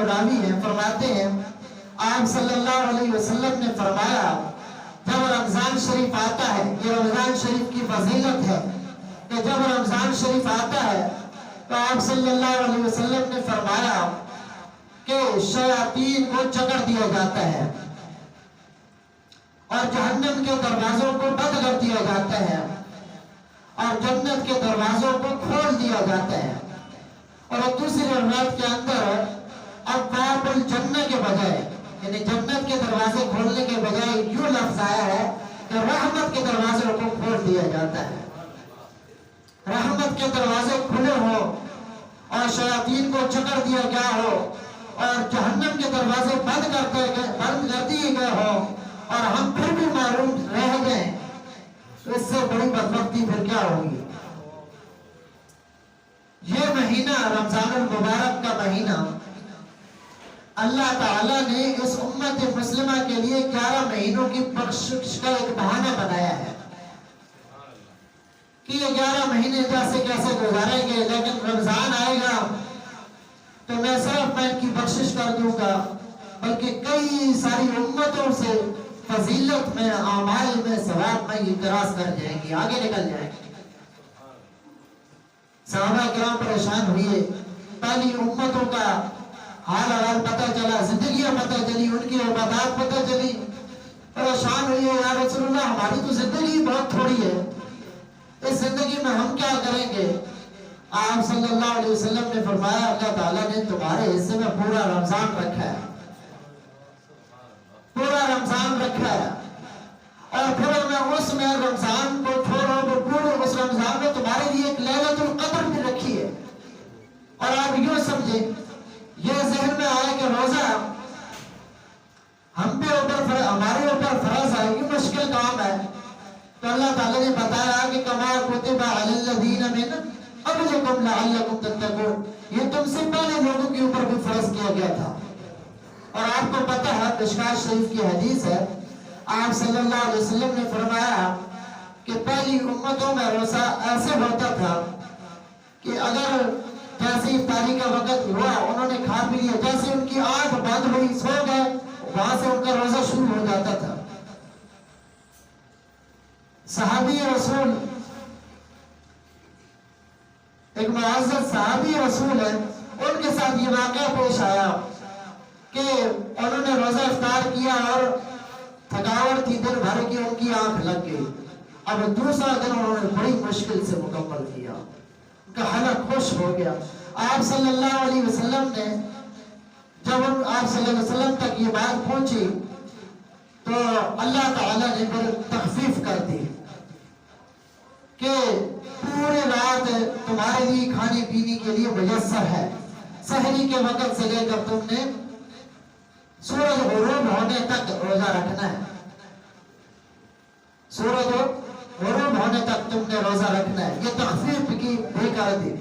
راوی ہیں، فرماتے ہیں آپ صلی اللہ علیہ وسلم نے فرمایا جب رمضان شریف آتا ہے، یہ رمضان شریف کی فضیلت ہے کہ جب رمضان شریف آتا ہے تو آپ صلی اللہ علیہ وسلم نے فرمایا کہ شیاطین کو جکڑ دیا جاتا ہے اور جہنم کے دروازوں کو بند کر دیا جاتا ہے اور جنت کے دروازوں کو کھول دیا جاتا ہے۔ اور دوسری روایت کے اندر ابواب الجنہ کے بجائے، یعنی جنت کے دروازے کھولنے کے بجائے یوں لفظ آیا ہے کہ رحمت کے دروازوں کو کھول دیا جاتا ہے۔ رحمت کے دروازے کھلے ہو اور شیاطین کو جکڑ دیا گیا ہو اور جہنم کے دروازے بند کر دیے گئے ہو اور ہم پھر بھی محروم رہ گئے، تو اس سے بڑی بدبختی پھر کیا ہوگی؟ یہ مہینہ رمضان المبارک کا مہینہ اللہ تعالیٰ نے اس امت مسلمہ کے لیے 11 مہینوں کی بخشش کا ایک بہانہ بنایا ہے کہ یہ 11 مہینے جیسے کیسے گزاریں گے، لیکن رمضان آئے گا تو میں صرف میں ان کی بخشش کر دوں گا، بلکہ کئی ساری امتوں سے فضیلت میں، اعمال میں، ثواب میں اعتراض کر جائیں گی، آگے نکل جائیں گے۔ صحابہ کرام پریشان ہوئے، پہلی امتوں کا حال حال پتہ چلا، زندگیاں پتہ چلی، ان کی عبادات پتہ چلی، پریشان ہوئے، یا رسول اللہ ہماری تو زندگی بہت تھوڑی ہے، اس زندگی میں ہم کیا کریں گے؟ آپ صلی اللہ علیہ وسلم نے فرمایا اللہ تعالیٰ نے تمہارے حصے میں پورا رمضان رکھا ہے، پورا رمضان رکھا ہے، اور پھر میں اس میں رمضان کو چھوڑو تو پورے اس رمضان میں تمہارے لیے ایک لیلۃ القدر بھی رکھی ہے۔ اور آپ یوں سمجھیں، یہ ذہن میں آئے کہ روزہ ہمارے اوپر فرض ہے، یہ مشکل کام ہے، تو اللہ تعالیٰ نے بتایا کہ کما کتب علی الذین من قبلکم لعلکم تتقون، یہ تم سے پہلے لوگوں کے اوپر بھی فرض کیا گیا تھا۔ اور آپ کو پتہ ہے مشکوٰۃ شریف کی حدیث ہے، آپ صلی اللہ علیہ وسلم نے فرمایا کہ پہلی امتوں میں روزہ ایسے ہوتا تھا کہ اگر جیسے افطاری کا وقت ہوا انہوں نے کھا پی لیا، جیسے ان کی آنکھ بند ہوئی سو گئے، وہاں سے ان کا روزہ شروع ہو جاتا تھا۔ صحابی رسول، ایک معزز صحابی رسول ہے، ان کے ساتھ یہ واقعہ پیش آیا کہ انہوں نے روزہ افطار کیا اور تھکاوٹ تھی دن بھر کی، ان کی آنکھ لگ گئی، اب دوسرا دن انہوں نے بڑی مشکل سے مکمل کیا، ان کا حلق خوش ہو گیا۔ آپ صلی اللہ علیہ وسلم نے جب آپ صلی اللہ علیہ وسلم تک یہ بات پہنچی تو اللہ تعالیٰ نے پھر تخفیف کر دی کہ پورے رات تمہارے لیے کھانے پینے کے لیے میسر ہے، سحری کے وقت سے لے کر تم نے سورج غروب ہونے تک روزہ رکھنا ہے، سورج غروب ہونے تک تم نے روزہ رکھنا ہے، یہ تخفیف کی بھی کر دی۔